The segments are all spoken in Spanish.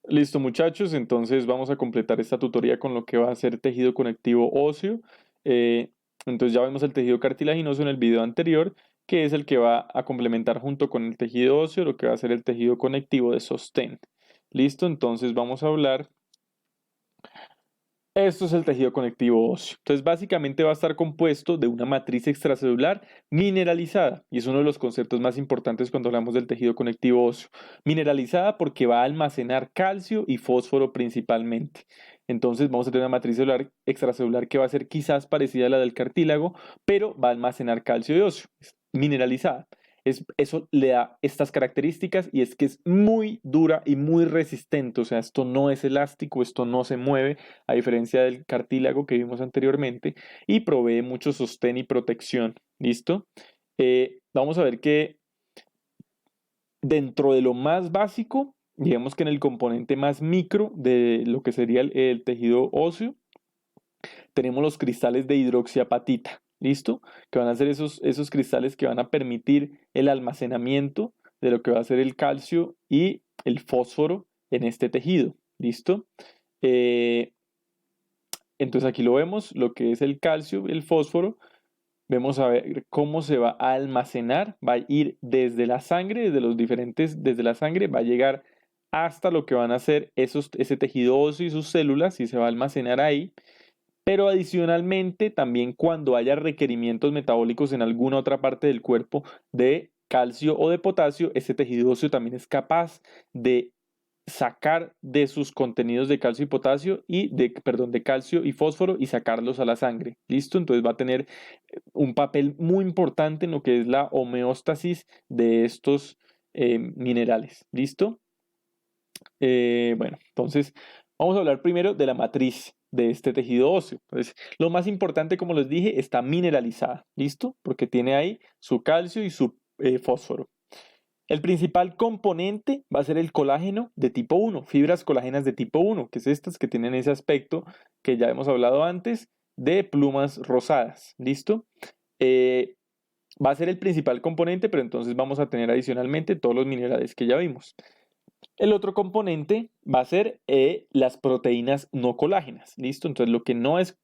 Listo, muchachos, entonces vamos a completar esta tutoría con lo que va a ser tejido conectivo óseo. Eh, entonces ya vemos el tejido cartilaginoso en el video anterior, que es el que va a complementar junto con el tejido óseo lo que va a ser el tejido conectivo de sostén. Listo, entonces vamos a hablar. Esto es el tejido conectivo óseo. Entonces, básicamente va a estar compuesto de una matriz extracelular mineralizada, y es uno de los conceptos más importantes cuando hablamos del tejido conectivo óseo. Mineralizada porque va a almacenar calcio y fósforo principalmente. Entonces, vamos a tener una matriz celular extracelular que va a ser quizás parecida a la del cartílago, pero va a almacenar calcio y óseo. Es mineralizada. Eso le da estas características y es que es muy dura y muy resistente. O sea, esto no es elástico, esto no se mueve a diferencia del cartílago que vimos anteriormente, y provee mucho sostén y protección. ¿Listo? Vamos a ver que dentro de lo más básico, digamos que en el componente más micro de lo que sería el tejido óseo, tenemos los cristales de hidroxiapatita. ¿Listo? Que van a ser esos cristales que van a permitir el almacenamiento de lo que va a ser el calcio y el fósforo en este tejido. ¿Listo? Eh, Entonces aquí lo vemos, lo que es el calcio y el fósforo. Vemos a ver cómo se va a almacenar. Va a ir desde la sangre, desde la sangre, va a llegar hasta lo que van a ser ese tejido óseo y sus células y se va a almacenar ahí. Pero adicionalmente, también cuando haya requerimientos metabólicos en alguna otra parte del cuerpo de calcio o de potasio, ese tejido óseo también es capaz de sacar de sus contenidos de calcio y potasio perdón, de calcio y fósforo y sacarlos a la sangre. ¿Listo? Entonces va a tener un papel muy importante en lo que es la homeostasis de estos minerales. ¿Listo? Bueno, entonces vamos a hablar primero de la matriz de este tejido óseo. Entonces, lo más importante, como les dije, está mineralizada. ¿Listo? Porque tiene ahí su calcio y su fósforo. El principal componente va a ser el colágeno de tipo 1, fibras colágenas de tipo 1, que es estas que tienen ese aspecto que ya hemos hablado antes de plumas rosadas. ¿Listo? Eh, Va a ser el principal componente, pero entonces vamos a tener adicionalmente todos los minerales que ya vimos. El otro componente va a ser las proteínas no colágenas. ¿Listo? Entonces lo que no es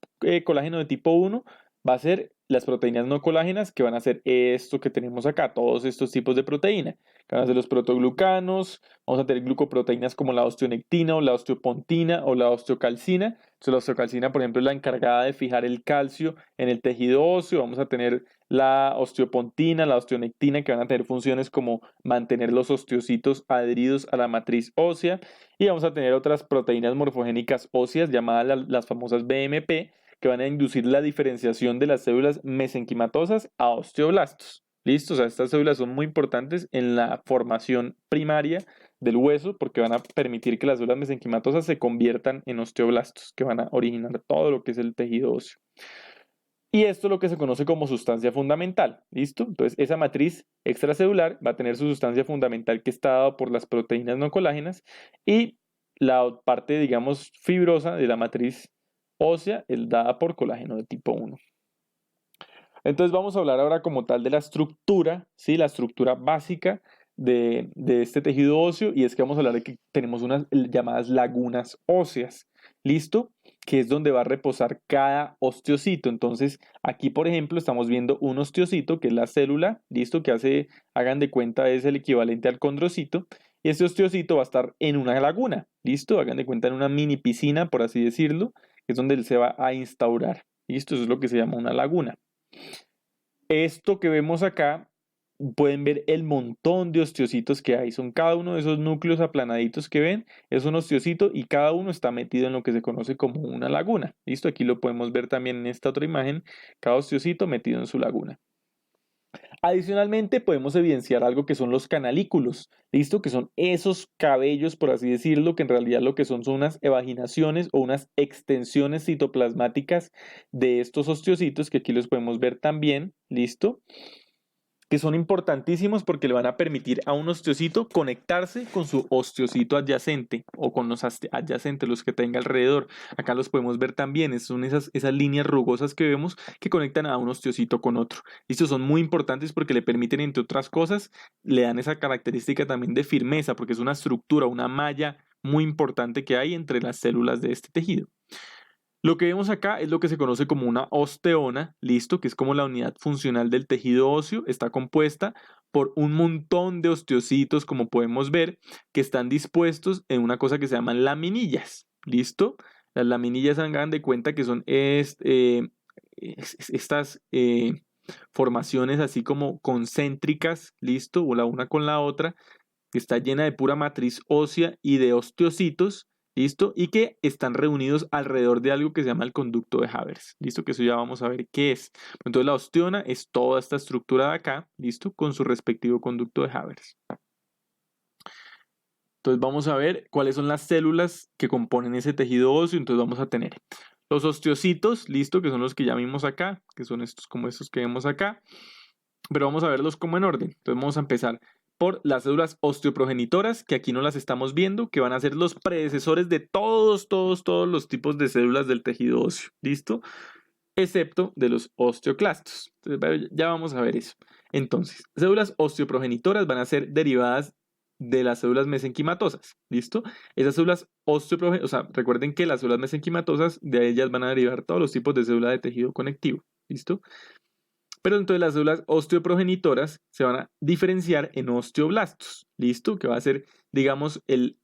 colágeno de tipo 1 va a ser las proteínas no colágenas, que van a ser esto que tenemos acá, todos estos tipos de proteína, que van a ser los protoglucanos. Vamos a tener glucoproteínas como la osteonectina o la osteopontina o la osteocalcina. Entonces la osteocalcina, por ejemplo, es la encargada de fijar el calcio en el tejido óseo. Vamos a tener la osteopontina, la osteonectina, que van a tener funciones como mantener los osteocitos adheridos a la matriz ósea, y vamos a tener otras proteínas morfogénicas óseas llamadas las famosas BMP, que van a inducir la diferenciación de las células mesenquimatosas a osteoblastos. ¿Listo? O sea, estas células son muy importantes en la formación primaria del hueso porque van a permitir que las células mesenquimatosas se conviertan en osteoblastos, que van a originar todo lo que es el tejido óseo. Y esto es lo que se conoce como sustancia fundamental. ¿Listo? Entonces, esa matriz extracelular va a tener su sustancia fundamental que está dada por las proteínas no colágenas, y la parte, digamos, fibrosa de la matriz ósea es dada por colágeno de tipo 1. Entonces vamos a hablar ahora como tal de la estructura, ¿sí? La estructura básica de este tejido óseo, y es que vamos a hablar de que tenemos unas llamadas lagunas óseas. ¿Listo? Que es donde va a reposar cada osteocito. Entonces, aquí, por ejemplo, estamos viendo un osteocito, que es la célula, ¿listo? Que hace, hagan de cuenta, es el equivalente al condrocito. Y este osteocito va a estar en una laguna, ¿listo? Hagan de cuenta en una mini piscina, por así decirlo, que es donde él se va a instaurar. ¿Listo? Eso es lo que se llama una laguna. Esto que vemos acá, pueden ver el montón de osteocitos que hay. Son cada uno de esos núcleos aplanaditos que ven, es un osteocito, y cada uno está metido en lo que se conoce como una laguna. ¿Listo? Aquí lo podemos ver también en esta otra imagen, cada osteocito metido en su laguna. Adicionalmente, podemos evidenciar algo que son los canalículos, ¿listo? Que son esos cabellos, por así decirlo, que en realidad lo que son unas evaginaciones o unas extensiones citoplasmáticas de estos osteocitos, que aquí los podemos ver también, ¿listo? Que son importantísimos porque le van a permitir a un osteocito conectarse con su osteocito adyacente o con los adyacentes, los que tenga alrededor. Acá los podemos ver también, son esas líneas rugosas que vemos que conectan a un osteocito con otro. Estos son muy importantes porque le permiten, entre otras cosas, le dan esa característica también de firmeza, porque es una estructura, una malla muy importante que hay entre las células de este tejido. Lo que vemos acá es lo que se conoce como una osteona, listo, que es como la unidad funcional del tejido óseo. Está compuesta por un montón de osteocitos, como podemos ver, que están dispuestos en una cosa que se llaman laminillas, listo. Las laminillas, hagan de cuenta que son estas formaciones así como concéntricas, listo, o la una con la otra, que está llena de pura matriz ósea y de osteocitos, ¿listo? Y que están reunidos alrededor de algo que se llama el conducto de Havers, ¿listo? Que eso ya vamos a ver qué es. Entonces la osteona es toda esta estructura de acá, ¿listo? Con su respectivo conducto de Havers. Entonces vamos a ver cuáles son las células que componen ese tejido óseo. Entonces vamos a tener los osteocitos, ¿listo? Que son los que ya vimos acá, que son estos como estos que vemos acá. Pero vamos a verlos como en orden. Entonces vamos a empezar por las células osteoprogenitoras, que aquí no las estamos viendo, que van a ser los predecesores de todos los tipos de células del tejido óseo, ¿listo? Excepto de los osteoclastos. Entonces, ya vamos a ver eso. Entonces, células osteoprogenitoras van a ser derivadas de las células mesenquimatosas, ¿listo? Esas células osteoprogenitoras, o sea, recuerden que las células mesenquimatosas, de ellas van a derivar todos los tipos de células de tejido conectivo, ¿listo? Pero entonces las células osteoprogenitoras se van a diferenciar en osteoblastos, ¿listo? Que va a ser, digamos, el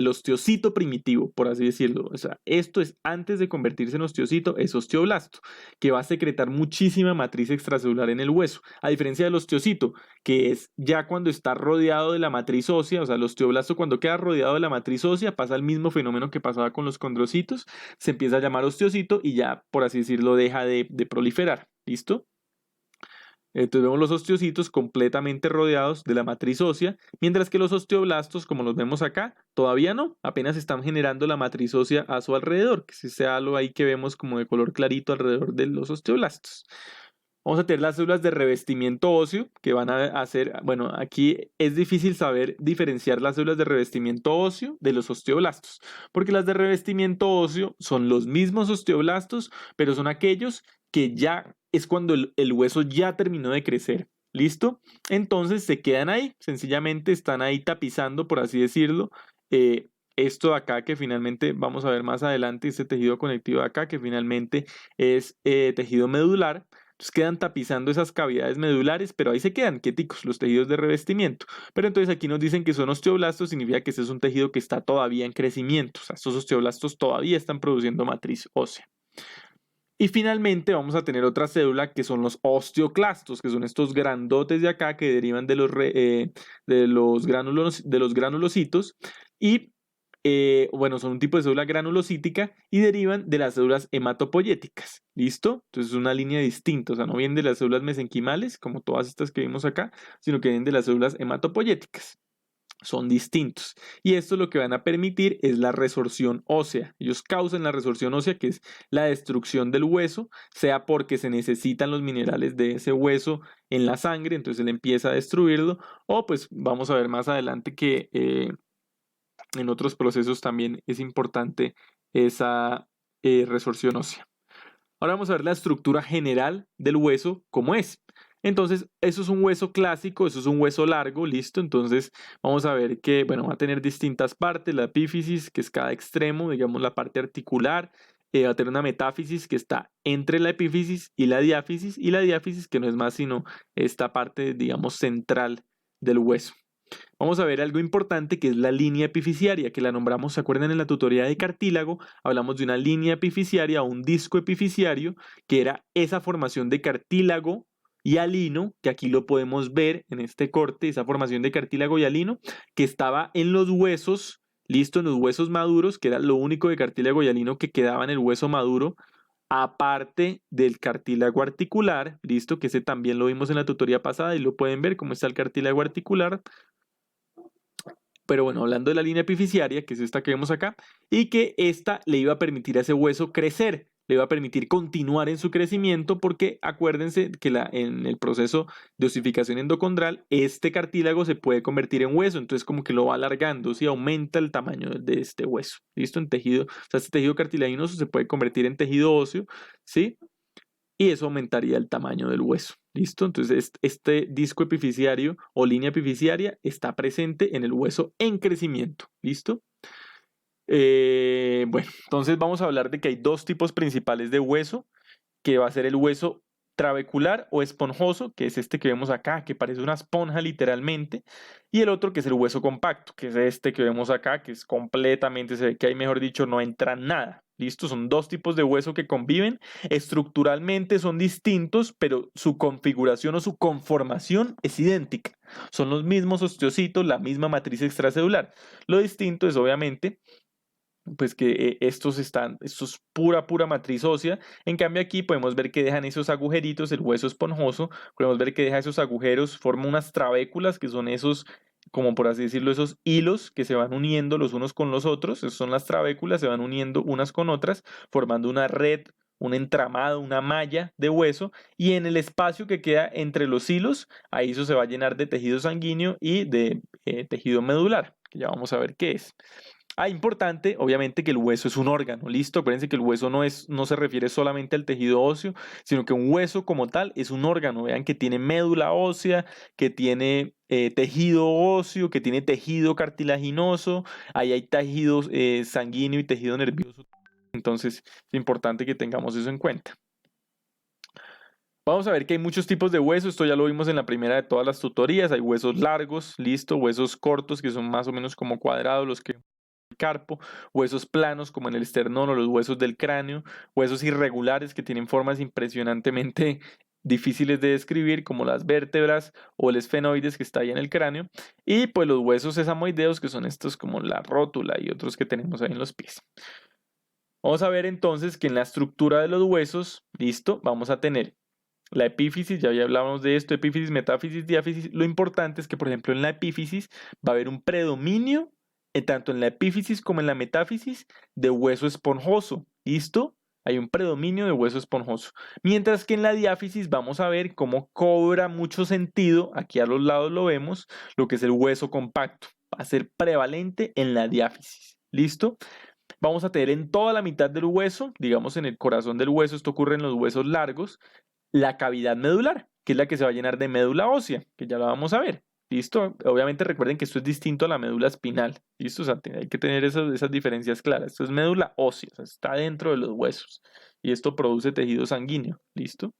osteocito primitivo, por así decirlo. O sea, esto es antes de convertirse en osteocito, es osteoblasto, que va a secretar muchísima matriz extracelular en el hueso. A diferencia del osteocito, que es ya cuando está rodeado de la matriz ósea, o sea, el osteoblasto cuando queda rodeado de la matriz ósea pasa el mismo fenómeno que pasaba con los condrocitos, se empieza a llamar osteocito y ya, por así decirlo, deja de proliferar, ¿listo? Entonces vemos los osteocitos completamente rodeados de la matriz ósea, mientras que los osteoblastos, como los vemos acá, todavía no, apenas están generando la matriz ósea a su alrededor, que es ese halo ahí que vemos como de color clarito alrededor de los osteoblastos. Vamos a tener las células de revestimiento óseo que van a hacer, bueno, aquí es difícil saber diferenciar las células de revestimiento óseo de los osteoblastos, porque las de revestimiento óseo son los mismos osteoblastos, pero son aquellos que ya es cuando el hueso ya terminó de crecer. ¿Listo? Entonces se quedan ahí, sencillamente están ahí tapizando, por así decirlo, esto de acá que finalmente vamos a ver más adelante, este tejido conectivo de acá que finalmente es tejido medular. Entonces quedan tapizando esas cavidades medulares, pero ahí se quedan quieticos los tejidos de revestimiento. Pero entonces aquí nos dicen que son osteoblastos, significa que ese es un tejido que está todavía en crecimiento. O sea, estos osteoblastos todavía están produciendo matriz ósea. Y finalmente vamos a tener otra célula que son los osteoclastos, que son estos grandotes de acá que derivan de los granulocitos y bueno, son un tipo de célula granulocítica y derivan de las células hematopoyéticas, ¿listo? Entonces es una línea distinta, o sea, no vienen de las células mesenquimales, como todas estas que vimos acá, sino que vienen de las células hematopoyéticas. Son distintos. Y esto lo que van a permitir es la resorción ósea. Ellos causan la resorción ósea, que es la destrucción del hueso, sea porque se necesitan los minerales de ese hueso en la sangre, entonces él empieza a destruirlo, o pues vamos a ver más adelante que en otros procesos también es importante esa resorción ósea. Ahora vamos a ver la estructura general del hueso, cómo es. Entonces, eso es un hueso clásico, eso es un hueso largo, listo. Entonces, vamos a ver que, bueno, va a tener distintas partes, la epífisis, que es cada extremo, digamos la parte articular, va a tener una metáfisis que está entre la epífisis y la diáfisis que no es más sino esta parte, digamos, central del hueso. Vamos a ver algo importante que es la línea epifisiaria, que la nombramos, ¿se acuerdan en la tutoría de cartílago? Hablamos de una línea epifisiaria o un disco epifisiario, que era esa formación de cartílago y alino, que aquí lo podemos ver en este corte, esa formación de cartílago y alino, que estaba en los huesos, listo, en los huesos maduros, que era lo único de cartílago y alino que quedaba en el hueso maduro, aparte del cartílago articular, listo, que ese también lo vimos en la tutoría pasada y lo pueden ver cómo está el cartílago articular. Pero bueno, hablando de la línea epifisiaria, que es esta que vemos acá, y que esta le iba a permitir a ese hueso crecer, le iba a permitir continuar en su crecimiento, porque acuérdense que en el proceso de osificación endocondral, este cartílago se puede convertir en hueso, entonces como que lo va alargando, ¿sí? Aumenta el tamaño de este hueso, ¿listo? En tejido, o sea, este tejido cartilaginoso se puede convertir en tejido óseo, ¿sí? Y eso aumentaría el tamaño del hueso. ¿Listo? Entonces este disco epifisiario o línea epifisiaria está presente en el hueso en crecimiento. ¿Listo? Bueno, entonces vamos a hablar de que hay dos tipos principales de hueso, que va a ser el hueso trabecular o esponjoso, que es este que vemos acá, que parece una esponja literalmente, y el otro que es el hueso compacto, que es este que vemos acá, que es completamente, se ve que ahí, mejor dicho, no entra nada. ¿Listo? Son dos tipos de hueso que conviven, estructuralmente son distintos, pero su configuración o su conformación es idéntica. Son los mismos osteocitos, la misma matriz extracelular. Lo distinto es obviamente pues que estos es pura matriz ósea. En cambio aquí podemos ver que dejan esos agujeritos, el hueso esponjoso, podemos ver que deja esos agujeros, forma unas trabéculas que son esos, como por así decirlo, esos hilos que se van uniendo los unos con los otros, esas son las trabéculas, se van uniendo unas con otras, formando una red, un entramado, una malla de hueso, y en el espacio que queda entre los hilos, ahí eso se va a llenar de tejido sanguíneo y de tejido medular, que ya vamos a ver qué es. Importante, obviamente, que el hueso es un órgano, ¿listo? Acuérdense que el hueso no se refiere solamente al tejido óseo, sino que un hueso como tal es un órgano. Vean que tiene médula ósea, que tiene tejido óseo, que tiene tejido cartilaginoso, ahí hay tejido sanguíneo y tejido nervioso. Entonces, es importante que tengamos eso en cuenta. Vamos a ver que hay muchos tipos de huesos, esto ya lo vimos en la primera de todas las tutorías, hay huesos largos, listo, huesos cortos que son más o menos como cuadrados, los que carpo, huesos planos como en el esternón o los huesos del cráneo, huesos irregulares que tienen formas impresionantemente difíciles de describir como las vértebras o el esfenoides que está ahí en el cráneo, y pues los huesos sesamoideos que son estos como la rótula y otros que tenemos ahí en los pies. Vamos a ver entonces que en la estructura de los huesos, listo, vamos a tener la epífisis, ya hablábamos de esto, epífisis, metáfisis, diáfisis. Lo importante es que, por ejemplo, en la epífisis va a haber un predominio, tanto en la epífisis como en la metáfisis, de hueso esponjoso. ¿Listo? Hay un predominio de hueso esponjoso. Mientras que en la diáfisis vamos a ver cómo cobra mucho sentido, aquí a los lados lo vemos, lo que es el hueso compacto. Va a ser prevalente en la diáfisis. ¿Listo? Vamos a tener en toda la mitad del hueso, digamos en el corazón del hueso, esto ocurre en los huesos largos, la cavidad medular, que es la que se va a llenar de médula ósea, que ya la vamos a ver. ¿Listo? Obviamente recuerden que esto es distinto a la médula espinal. ¿Listo? O sea, hay que tener esas diferencias claras. Esto es médula ósea, o sea, está dentro de los huesos. Y esto produce tejido sanguíneo. ¿Listo?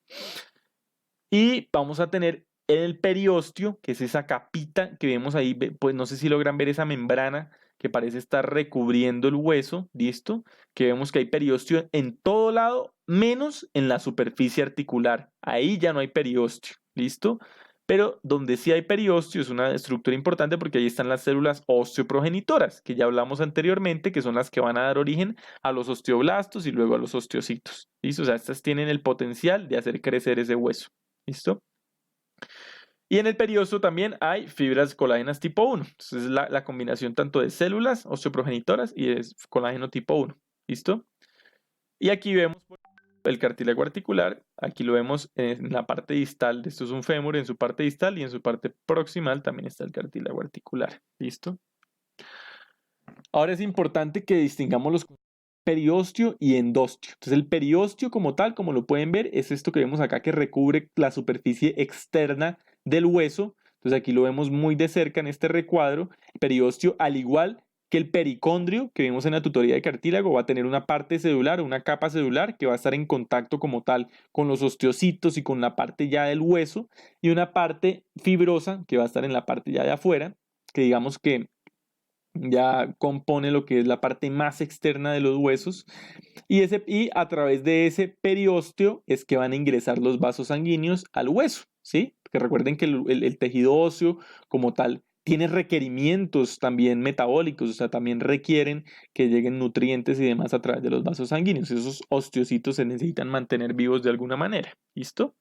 Y vamos a tener el periósteo, que es esa capita que vemos ahí, pues no sé si logran ver esa membrana que parece estar recubriendo el hueso, ¿listo? Que vemos que hay periósteo en todo lado, menos en la superficie articular. Ahí ya no hay periósteo, ¿listo? Pero donde sí hay periósteo es una estructura importante porque ahí están las células osteoprogenitoras, que ya hablamos anteriormente, que son las que van a dar origen a los osteoblastos y luego a los osteocitos, ¿listo? O sea, estas tienen el potencial de hacer crecer ese hueso, ¿listo? Y en el periósteo también hay fibras colágenas tipo 1. Entonces es la combinación tanto de células osteoprogenitoras y de colágeno tipo 1. ¿Listo? Y aquí vemos el cartílago articular. Aquí lo vemos en la parte distal. Esto es un fémur en su parte distal y en su parte proximal también está el cartílago articular. ¿Listo? Ahora es importante que distingamos los periósteo y endostio. Entonces el periósteo como tal, como lo pueden ver, es esto que vemos acá que recubre la superficie externa del hueso. Entonces aquí lo vemos muy de cerca en este recuadro. El periósteo, al igual que el pericondrio que vimos en la tutoría de cartílago, va a tener una parte celular, una capa celular que va a estar en contacto como tal con los osteocitos y con la parte ya del hueso, y una parte fibrosa que va a estar en la parte ya de afuera, que digamos que ya compone lo que es la parte más externa de los huesos, y a través de ese periósteo es que van a ingresar los vasos sanguíneos al hueso, ¿sí? Porque recuerden que el tejido óseo como tal tiene requerimientos también metabólicos, o sea, también requieren que lleguen nutrientes y demás a través de los vasos sanguíneos. Esos osteocitos se necesitan mantener vivos de alguna manera, ¿listo?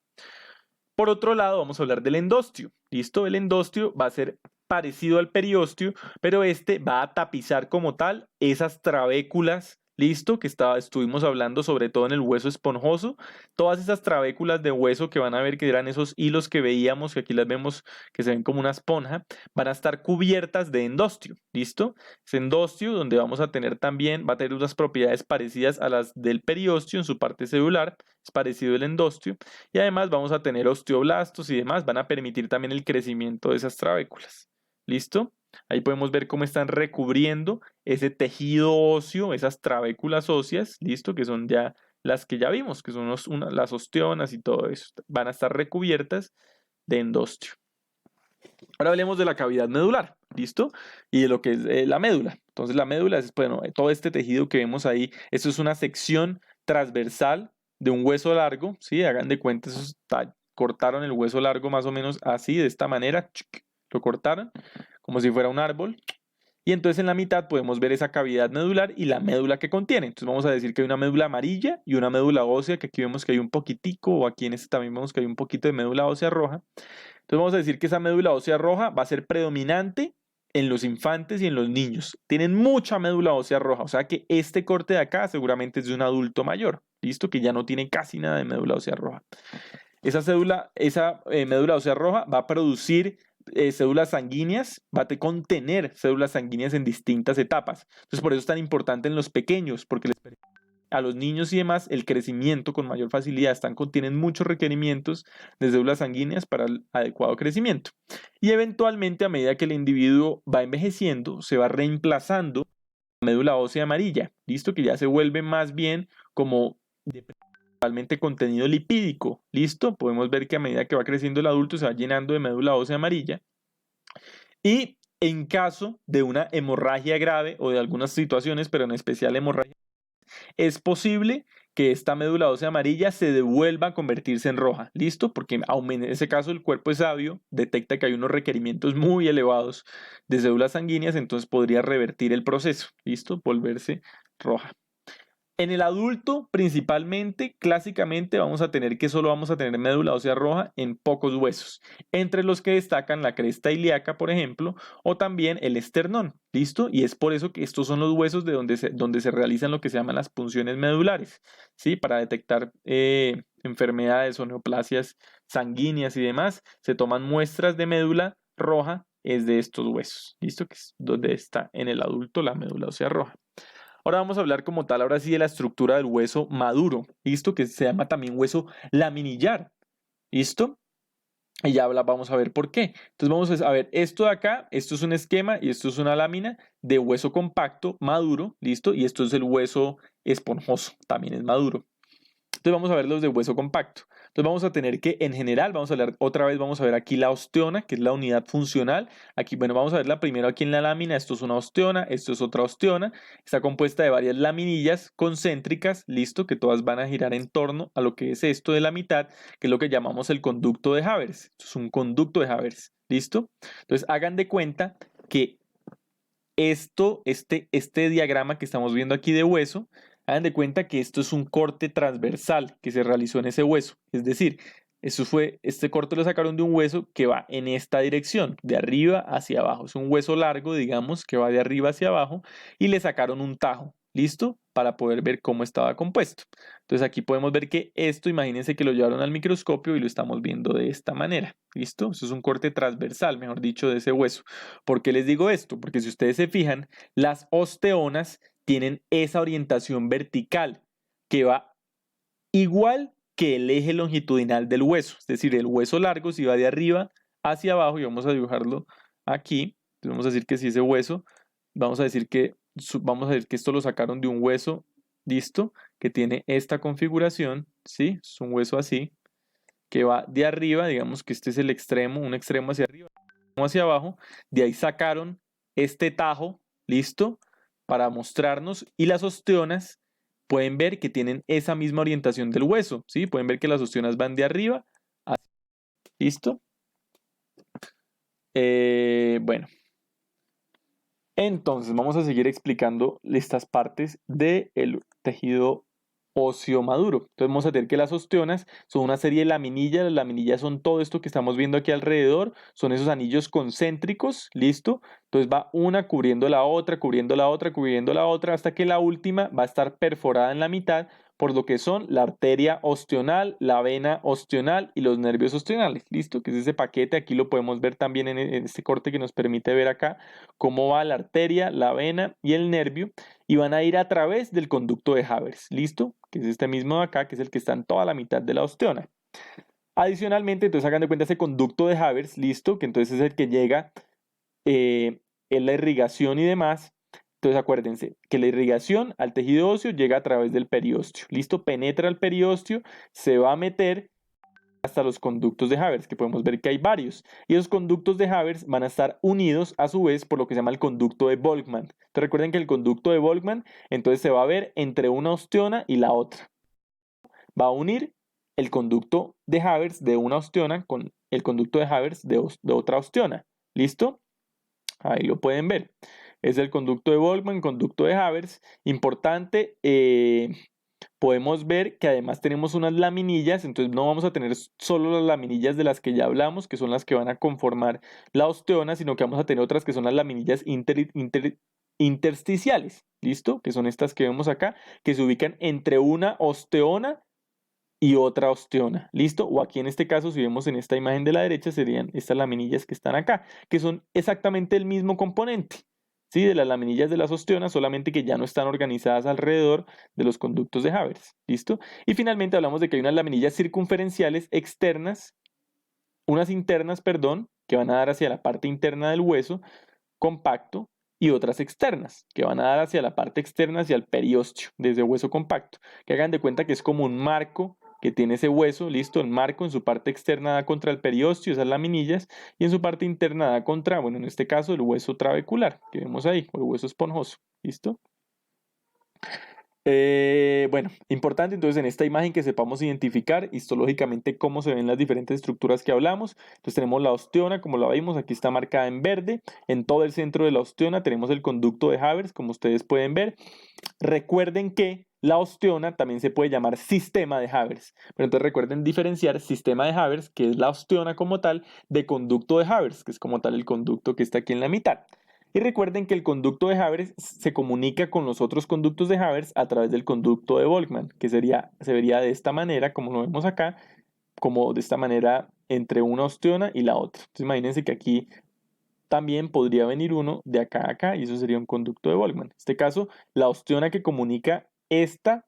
Por otro lado, vamos a hablar del endostio. ¿Listo? El endostio va a ser parecido al periósteo, pero este va a tapizar como tal esas trabéculas, ¿listo? Que estuvimos hablando sobre todo en el hueso esponjoso. Todas esas trabéculas de hueso que van a ver que eran esos hilos que veíamos, que aquí las vemos que se ven como una esponja, van a estar cubiertas de endostio, ¿listo? Ese endostio donde vamos a tener también, va a tener unas propiedades parecidas a las del periósteo en su parte celular, es parecido el endostio, y además vamos a tener osteoblastos y demás, van a permitir también el crecimiento de esas trabéculas. ¿Listo? Ahí podemos ver cómo están recubriendo ese tejido óseo, esas trabéculas óseas, listo, que son ya las que ya vimos, que son las osteonas y todo eso. Van a estar recubiertas de endostio. Ahora hablemos de la cavidad medular, ¿listo? Y de lo que es la médula. Entonces la médula es, bueno, todo este tejido que vemos ahí, esto es una sección transversal de un hueso largo, ¿sí? Hagan de cuenta, cortaron el hueso largo más o menos así, de esta manera, lo cortaron, como si fuera un árbol. Y entonces en la mitad podemos ver esa cavidad medular y la médula que contiene. Entonces vamos a decir que hay una médula amarilla y una médula ósea, que aquí vemos que hay un poquitico, o aquí en este también vemos que hay un poquito de médula ósea roja. Entonces vamos a decir que esa médula ósea roja va a ser predominante en los infantes y en los niños. Tienen mucha médula ósea roja, o sea que este corte de acá seguramente es de un adulto mayor, ¿listo? Que ya no tiene casi nada de médula ósea roja. Esa médula ósea roja va a producir células sanguíneas, va a contener células sanguíneas en distintas etapas. Entonces por eso es tan importante en los pequeños, porque les permite a los niños y demás el crecimiento con mayor facilidad. Tienen muchos requerimientos de células sanguíneas para el adecuado crecimiento. Y eventualmente, a medida que el individuo va envejeciendo, se va reemplazando la médula ósea amarilla, listo, que ya se vuelve más bien como principalmente contenido lipídico, listo. Podemos ver que a medida que va creciendo el adulto se va llenando de médula ósea amarilla. Y en caso de una hemorragia grave o de algunas situaciones, pero en especial hemorragia, es posible que esta médula ósea amarilla se devuelva a convertirse en roja, ¿listo? Porque en ese caso el cuerpo es sabio, detecta que hay unos requerimientos muy elevados de células sanguíneas, entonces podría revertir el proceso, ¿listo? Volverse roja. En el adulto, principalmente, clásicamente solo vamos a tener médula ósea roja en pocos huesos, entre los que destacan la cresta ilíaca, por ejemplo, o también el esternón, ¿listo? Y es por eso que estos son los huesos de donde se realizan lo que se llaman las punciones medulares, ¿sí? Para detectar enfermedades o neoplasias sanguíneas y demás, se toman muestras de médula roja, es de estos huesos, ¿listo? Que es donde está en el adulto la médula ósea roja. Ahora vamos a hablar como tal, ahora sí, de la estructura del hueso maduro, ¿listo? Que se llama también hueso laminillar, ¿listo? Y ya vamos a ver por qué. Entonces vamos a ver esto de acá, esto es un esquema y esto es una lámina de hueso compacto, maduro, ¿listo? Y esto es el hueso esponjoso, también es maduro. Entonces vamos a ver los de hueso compacto. Entonces vamos a tener que, en general, vamos a hablar otra vez, vamos a ver aquí la osteona, que es la unidad funcional. Aquí, bueno, vamos a verla primero aquí en la lámina. Esto es una osteona, esto es otra osteona. Está compuesta de varias laminillas concéntricas, listo, que todas van a girar en torno a lo que es esto de la mitad, que es lo que llamamos el conducto de Havers. Esto es un conducto de Havers, ¿listo? Entonces hagan de cuenta que este diagrama que estamos viendo aquí de hueso, hagan de cuenta que esto es un corte transversal que se realizó en ese hueso. Es decir, este corte lo sacaron de un hueso que va en esta dirección, de arriba hacia abajo. Es un hueso largo, digamos, que va de arriba hacia abajo y le sacaron un tajo. ¿Listo? Para poder ver cómo estaba compuesto. Entonces aquí podemos ver que esto, imagínense que lo llevaron al microscopio y lo estamos viendo de esta manera. ¿Listo? Eso es un corte transversal, mejor dicho, de ese hueso. ¿Por qué les digo esto? Porque si ustedes se fijan, las osteonas tienen esa orientación vertical que va igual que el eje longitudinal del hueso. Es decir, el hueso largo si va de arriba hacia abajo, y vamos a dibujarlo aquí. Entonces vamos a decir que si ese hueso, vamos a decir que esto lo sacaron de un hueso, listo, que tiene esta configuración, ¿sí? Es un hueso así, que va de arriba, digamos que este es el extremo, un extremo hacia arriba, uno hacia abajo, de ahí sacaron este tajo, listo, para mostrarnos, y las osteonas pueden ver que tienen esa misma orientación del hueso, ¿sí? Pueden ver que las osteonas van de arriba hacia, ¿listo? Bueno. Entonces vamos a seguir explicando estas partes del tejido óseo maduro. Entonces vamos a tener que las osteonas son una serie de laminillas. Las laminillas son todo esto que estamos viendo aquí alrededor. Son esos anillos concéntricos, ¿listo? Entonces va una cubriendo la otra, cubriendo la otra, cubriendo la otra, hasta que la última va a estar perforada en la mitad por lo que son la arteria osteonal, la vena osteonal y los nervios osteonales, ¿listo? Que es ese paquete, aquí lo podemos ver también en este corte que nos permite ver acá cómo va la arteria, la vena y el nervio, y van a ir a través del conducto de Havers, ¿listo? Que es este mismo de acá, que es el que está en toda la mitad de la osteona. Adicionalmente, entonces hagan de cuenta ese conducto de Havers, ¿listo? Que entonces es el que llega es la irrigación y demás. Entonces acuérdense que la irrigación al tejido óseo llega a través del periósteo. ¿Listo? Penetra el periósteo, se va a meter hasta los conductos de Haber, que podemos ver que hay varios. Y esos conductos de Haber van a estar unidos a su vez por lo que se llama el conducto de Volkmann. Entonces recuerden que el conducto de Volkmann entonces se va a ver entre una osteona y la otra. Va a unir el conducto de Haber de una osteona con el conducto de Haber de otra osteona. ¿Listo? Ahí lo pueden ver. Es el conducto de Volkmann, conducto de Haber. Importante, podemos ver que además tenemos unas laminillas, entonces no vamos a tener solo las laminillas de las que ya hablamos, que son las que van a conformar la osteona, sino que vamos a tener otras que son las laminillas intersticiales, ¿listo? Que son estas que vemos acá, que se ubican entre una osteona y otra osteona, ¿listo? O aquí en este caso, si vemos en esta imagen de la derecha, serían estas laminillas que están acá, que son exactamente el mismo componente, ¿sí? De las laminillas de las osteonas, solamente que ya no están organizadas alrededor de los conductos de Haber, ¿listo? Y finalmente hablamos de que hay unas laminillas circunferenciales externas, unas internas, perdón, que van a dar hacia la parte interna del hueso compacto, y otras externas, que van a dar hacia la parte externa, hacia el periósteo de ese hueso compacto, que hagan de cuenta que es como un marco que tiene ese hueso, listo, el marco en su parte externa da contra el periósteo, esas laminillas, y en su parte interna da contra, bueno, en este caso el hueso trabecular, que vemos ahí, o el hueso esponjoso, listo. Bueno, importante entonces en esta imagen que sepamos identificar histológicamente cómo se ven las diferentes estructuras que hablamos. Entonces tenemos la osteona, como la vimos, aquí está marcada en verde. En todo el centro de la osteona tenemos el conducto de Haber, como ustedes pueden ver. Recuerden que la osteona también se puede llamar sistema de Haber. Pero entonces recuerden diferenciar sistema de Haber, que es la osteona como tal, de conducto de Haber, que es como tal el conducto que está aquí en la mitad. Y recuerden que el conducto de Haber se comunica con los otros conductos de Haber a través del conducto de Volkmann, que se vería de esta manera, como lo vemos acá, como de esta manera entre una osteona y la otra. Entonces imagínense que aquí también podría venir uno de acá a acá y eso sería un conducto de Volkmann. En este caso, la osteona que comunica esta,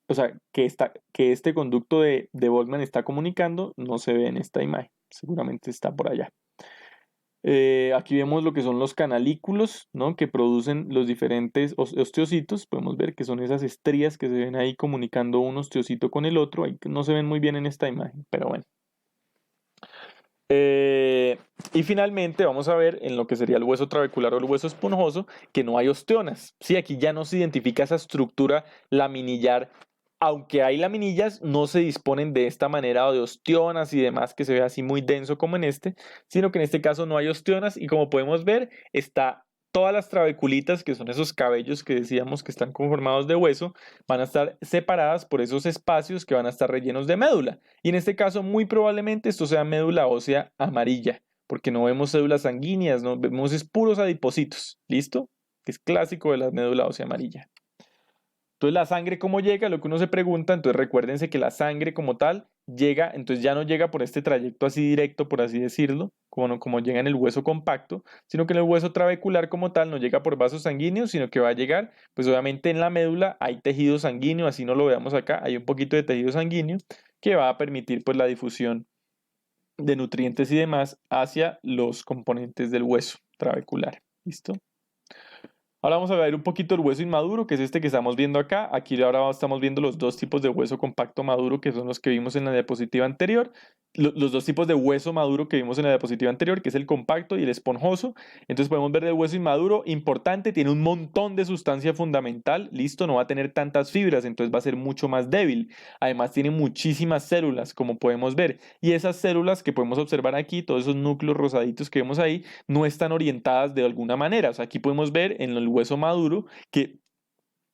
o sea, que este conducto de Volkmann está comunicando, no se ve en esta imagen, seguramente está por allá. Aquí vemos lo que son los canalículos, ¿no? Que producen los diferentes osteocitos. Podemos ver que son esas estrías que se ven ahí comunicando un osteocito con el otro. Ahí no se ven muy bien en esta imagen, pero bueno. Y finalmente vamos a ver en lo que sería el hueso trabecular o el hueso esponjoso que no hay osteonas. Sí, aquí ya no se identifica esa estructura laminillar. Aunque hay laminillas, no se disponen de esta manera o de osteonas y demás que se ve así muy denso como en este, sino que en este caso no hay osteonas y como podemos ver está todas las trabeculitas, que son esos cabellos que decíamos que están conformados de hueso, van a estar separadas por esos espacios que van a estar rellenos de médula. Y en este caso muy probablemente esto sea médula ósea amarilla, porque no vemos células sanguíneas, no vemos es puros adipocitos, ¿listo? Que es clásico de la médula ósea amarilla. Entonces la sangre cómo llega, lo que uno se pregunta, entonces recuérdense que la sangre como tal llega, entonces ya no llega por este trayecto así directo, por así decirlo, como llega en el hueso compacto, sino que en el hueso trabecular como tal no llega por vasos sanguíneos, sino que va a llegar, pues obviamente en la médula hay tejido sanguíneo, así no lo veamos acá, hay un poquito de tejido sanguíneo que va a permitir pues la difusión de nutrientes y demás hacia los componentes del hueso trabecular. ¿Listo? Ahora vamos a ver un poquito el hueso inmaduro, que es este que estamos viendo acá. Aquí ahora estamos viendo los dos tipos de hueso compacto maduro, que son los que vimos en la diapositiva anterior. Los dos tipos de hueso maduro que vimos en la diapositiva anterior, que es el compacto y el esponjoso. Entonces podemos ver el hueso inmaduro, importante, tiene un montón de sustancia fundamental, listo, no va a tener tantas fibras, entonces va a ser mucho más débil. Además tiene muchísimas células, como podemos ver, y esas células que podemos observar aquí, todos esos núcleos rosaditos que vemos ahí, no están orientadas de alguna manera. O sea, aquí podemos ver en el hueso maduro que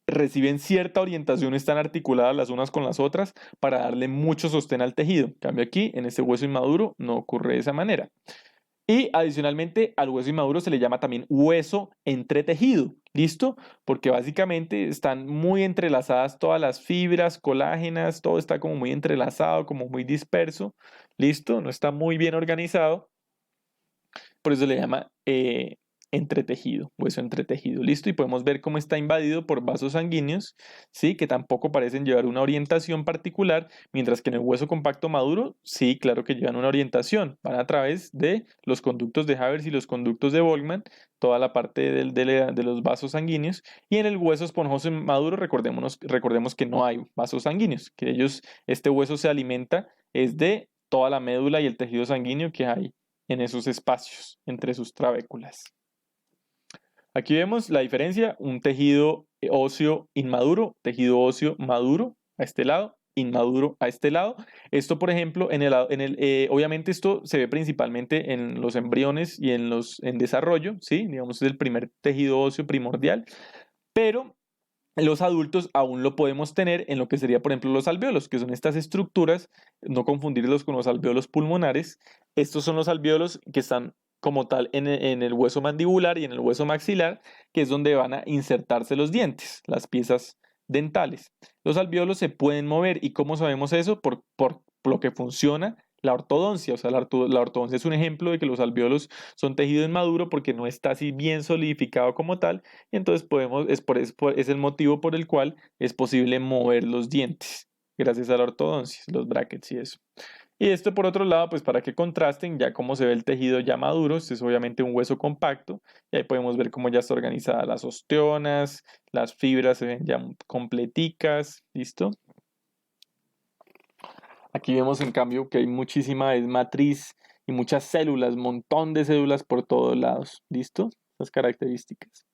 reciben cierta orientación, están articuladas las unas con las otras para darle mucho sostén al tejido. En cambio aquí, en este hueso inmaduro, no ocurre de esa manera. Y adicionalmente al hueso inmaduro se le llama también hueso entretejido, ¿listo? Porque básicamente están muy entrelazadas todas las fibras colágenas, todo está como muy entrelazado, como muy disperso, ¿listo? No está muy bien organizado, por eso se le llama entretejido, hueso entretejido, listo, y podemos ver cómo está invadido por vasos sanguíneos, sí, que tampoco parecen llevar una orientación particular, mientras que en el hueso compacto maduro, sí, claro que llevan una orientación, van a través de los conductos de Havers y los conductos de Volkmann, toda la parte de los vasos sanguíneos, y en el hueso esponjoso maduro, recordemos que no hay vasos sanguíneos, que este hueso se alimenta es de toda la médula y el tejido sanguíneo que hay en esos espacios, entre sus trabéculas. Aquí vemos la diferencia, un tejido óseo inmaduro, tejido óseo maduro a este lado, inmaduro a este lado. Esto, por ejemplo, obviamente esto se ve principalmente en los embriones y en desarrollo, ¿sí? Digamos, es el primer tejido óseo primordial, pero los adultos aún lo podemos tener en lo que sería, por ejemplo, los alvéolos, que son estas estructuras, no confundirlos con los alvéolos pulmonares. Estos son los alvéolos que están como tal en el hueso mandibular y en el hueso maxilar, que es donde van a insertarse los dientes, las piezas dentales. Los alvéolos se pueden mover. ¿Y cómo sabemos eso? Por lo que funciona la ortodoncia. O sea, la ortodoncia es un ejemplo de que los alvéolos son tejido inmaduro porque no está así bien solidificado como tal. Y entonces es el motivo por el cual es posible mover los dientes, gracias a la ortodoncia, los brackets y eso. Y esto por otro lado, pues para que contrasten ya cómo se ve el tejido ya maduro, este es obviamente un hueso compacto, y ahí podemos ver cómo ya está organizada las osteonas, las fibras se ven ya completicas, ¿listo? Aquí vemos en cambio que hay muchísima matriz y muchas células, montón de células por todos lados, ¿listo? Las características.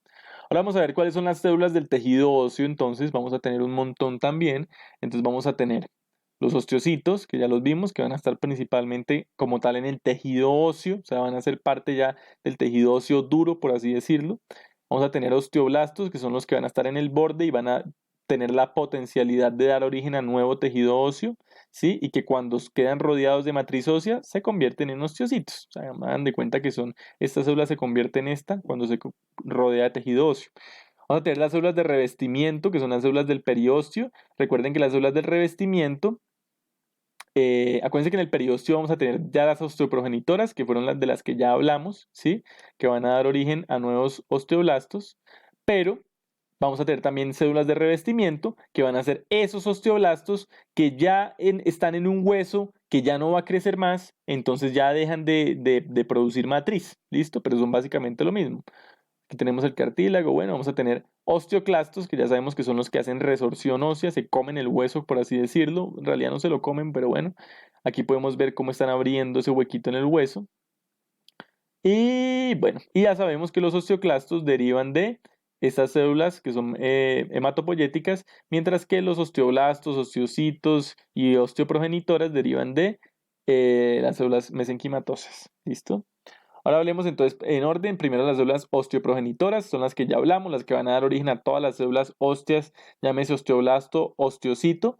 Ahora vamos a ver cuáles son las células del tejido óseo, entonces vamos a tener un montón también, entonces vamos a tener los osteocitos, que ya los vimos, que van a estar principalmente como tal en el tejido óseo, o sea, van a ser parte ya del tejido óseo duro, por así decirlo. Vamos a tener osteoblastos, que son los que van a estar en el borde y van a tener la potencialidad de dar origen a nuevo tejido óseo, ¿sí? Y que cuando quedan rodeados de matriz ósea se convierten en osteocitos. O sea, hagan de cuenta que estas células se convierten en esta cuando se rodea de tejido óseo. Vamos a tener las células de revestimiento, que son las células del periósteo. Recuerden que las células del revestimiento, acuérdense que en el periósteo vamos a tener ya las osteoprogenitoras, que fueron las de las que ya hablamos, ¿sí? Que van a dar origen a nuevos osteoblastos, pero vamos a tener también células de revestimiento, que van a ser esos osteoblastos que ya están en un hueso que ya no va a crecer más, entonces ya dejan de producir matriz, ¿listo? Pero son básicamente lo mismo. Aquí tenemos el cartílago, bueno, vamos a tener osteoclastos, que ya sabemos que son los que hacen resorción ósea, se comen el hueso, por así decirlo, en realidad no se lo comen, pero bueno, aquí podemos ver cómo están abriendo ese huequito en el hueso. Y bueno, y ya sabemos que los osteoclastos derivan de estas células que son hematopoyéticas, mientras que los osteoblastos, osteocitos y osteoprogenitoras derivan de las células mesenquimatosas. ¿Listo? Ahora hablemos entonces en orden. Primero las células osteoprogenitoras, son las que ya hablamos, las que van a dar origen a todas las células óseas, llámese osteoblasto, osteocito,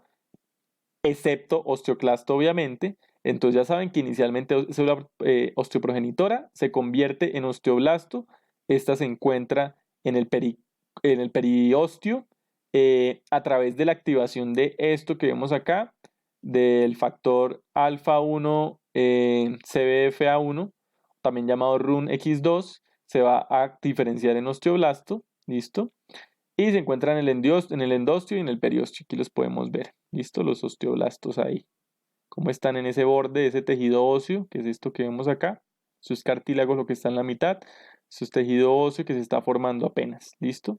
excepto osteoclasto obviamente. Entonces ya saben que inicialmente célula osteoprogenitora se convierte en osteoblasto. Esta se encuentra en el periósteo a través de la activación de esto que vemos acá, del factor alfa 1 CBFA1, también llamado RUNX2, se va a diferenciar en osteoblasto, ¿listo? Y se encuentran en el endostio y en el periósteo, aquí los podemos ver, ¿listo? Los osteoblastos ahí, cómo están en ese borde de ese tejido óseo, que es esto que vemos acá, eso es cartílago lo que está en la mitad, eso es tejido óseo que se está formando apenas, ¿listo?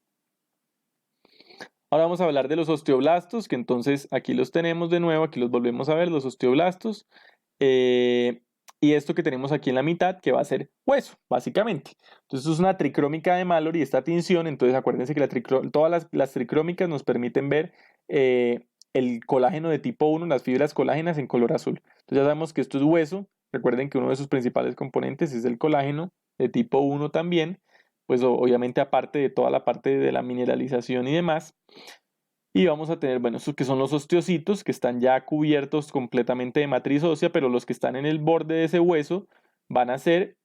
Ahora vamos a hablar de los osteoblastos, que entonces aquí los tenemos de nuevo, aquí los volvemos a ver, los osteoblastos. Y esto que tenemos aquí en la mitad, que va a ser hueso, básicamente. Entonces, esto es una tricrómica de Mallory, esta tinción. Entonces, acuérdense que todas las tricrómicas nos permiten ver el colágeno de tipo 1, las fibras colágenas en color azul. Entonces, ya sabemos que esto es hueso. Recuerden que uno de sus principales componentes es el colágeno de tipo 1 también. Pues obviamente aparte de toda la parte de la mineralización y demás. Y vamos a tener, bueno, estos que son los osteocitos, que están ya cubiertos completamente de matriz ósea, pero los que están en el borde de ese hueso van a ser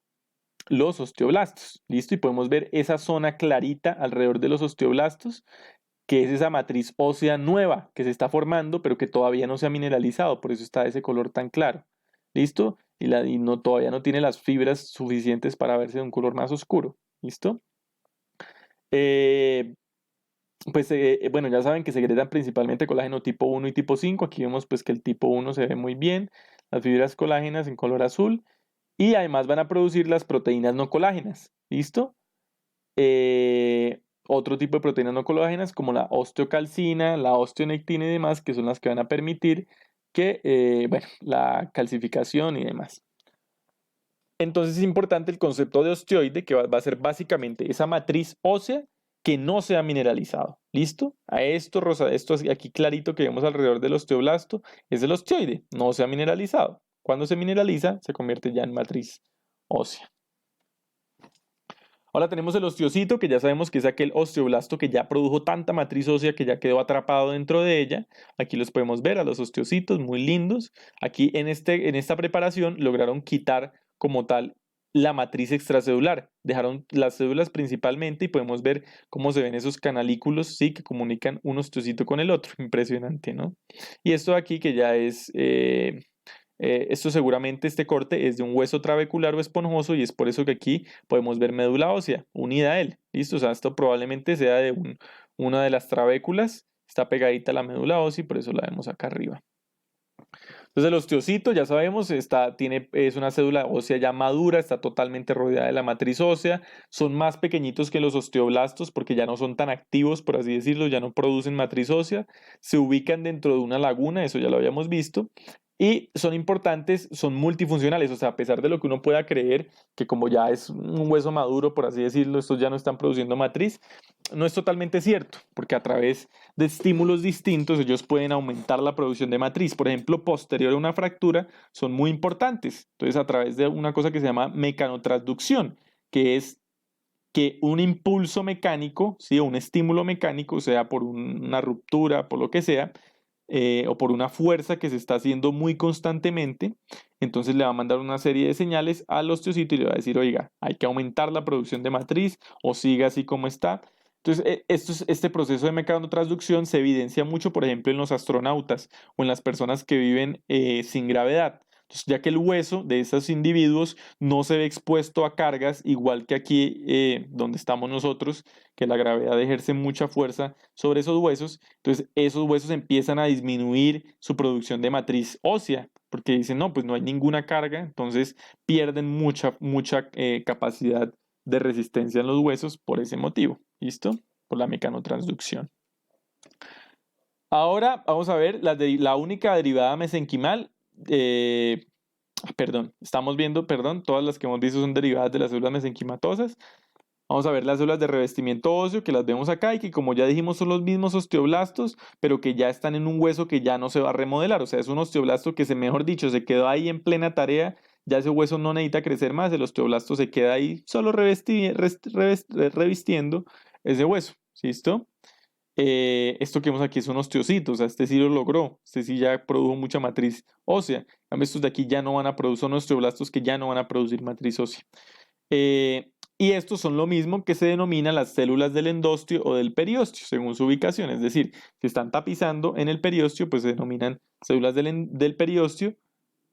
los osteoblastos. ¿Listo? Y podemos ver esa zona clarita alrededor de los osteoblastos, que es esa matriz ósea nueva que se está formando, pero que todavía no se ha mineralizado, por eso está ese color tan claro. ¿Listo? Y todavía no tiene las fibras suficientes para verse de un color más oscuro. ¿listo? Bueno, ya saben que segregan principalmente colágeno tipo 1 y tipo 5. Aquí vemos pues que el tipo 1 se ve muy bien, las fibras colágenas en color azul, y además van a producir las proteínas no colágenas, ¿listo? Otro tipo de proteínas no colágenas como la osteocalcina, la osteonectina y demás, que son las que van a permitir que, bueno, la calcificación y demás. Entonces es importante el concepto de osteoide, que va a ser básicamente esa matriz ósea que no sea mineralizado. ¿Listo? A esto, rosa, esto aquí clarito que vemos alrededor del osteoblasto es el osteoide, no se ha mineralizado. Cuando se mineraliza, se convierte ya en matriz ósea. Ahora tenemos el osteocito, que ya sabemos que es aquel osteoblasto que ya produjo tanta matriz ósea que ya quedó atrapado dentro de ella. Aquí los podemos ver a los osteocitos, muy lindos. Aquí en esta preparación lograron quitar como tal la matriz extracelular. Dejaron las células principalmente y podemos ver cómo se ven esos canalículos, ¿sí? Que comunican un osteocito con el otro. Impresionante, ¿no? Y esto aquí que ya es... esto seguramente, este corte es de un hueso trabecular o esponjoso y es por eso que aquí podemos ver médula ósea unida a él. ¿Listo? O sea, esto probablemente sea de una de las trabéculas, está pegadita a la médula ósea y por eso la vemos acá arriba. Entonces el osteocito, ya sabemos, es una célula ósea ya madura, está totalmente rodeada de la matriz ósea, son más pequeñitos que los osteoblastos porque ya no son tan activos, por así decirlo, ya no producen matriz ósea, se ubican dentro de una laguna, eso ya lo habíamos visto, y son importantes, son multifuncionales, o sea, a pesar de lo que uno pueda creer, que como ya es un hueso maduro, por así decirlo, estos ya no están produciendo matriz, no es totalmente cierto, porque a través de estímulos distintos ellos pueden aumentar la producción de matriz. Por ejemplo, posterior a una fractura son muy importantes. Entonces, a través de una cosa que se llama mecanotransducción, que es que un impulso mecánico, ¿sí? O un estímulo mecánico, sea por una ruptura, por lo que sea, o por una fuerza que se está haciendo muy constantemente, entonces le va a mandar una serie de señales al osteocito y le va a decir, oiga, hay que aumentar la producción de matriz o siga así como está. Entonces, este proceso de mecanotransducción se evidencia mucho, por ejemplo, en los astronautas o en las personas que viven sin gravedad. Entonces, ya que el hueso de esos individuos no se ve expuesto a cargas, igual que aquí donde estamos nosotros, que la gravedad ejerce mucha fuerza sobre esos huesos, entonces esos huesos empiezan a disminuir su producción de matriz ósea, porque dicen, no, pues no hay ninguna carga, entonces pierden mucha capacidad de resistencia en los huesos por ese motivo, ¿listo? Por la mecanotransducción. Ahora vamos a ver la única derivada mesenquimal, estamos viendo, todas las que hemos visto son derivadas de las células mesenquimatosas. Vamos a ver las células de revestimiento óseo que las vemos acá y que como ya dijimos son los mismos osteoblastos, pero que ya están en un hueso que ya no se va a remodelar. O sea, es un osteoblasto que mejor dicho, se quedó ahí en plena tarea, ya ese hueso no necesita crecer más, el osteoblasto se queda ahí solo revistiendo ese hueso. ¿Listo? Esto que vemos aquí es un osteocito, o sea, este sí lo logró, este sí ya produjo mucha matriz ósea. En cambio, estos de aquí ya no van a producir, son osteoblastos que ya no van a producir matriz ósea. Y estos son lo mismo que se denomina las células del endostio o del periostio, según su ubicación. Es decir, si están tapizando en el periostio, pues se denominan células del periostio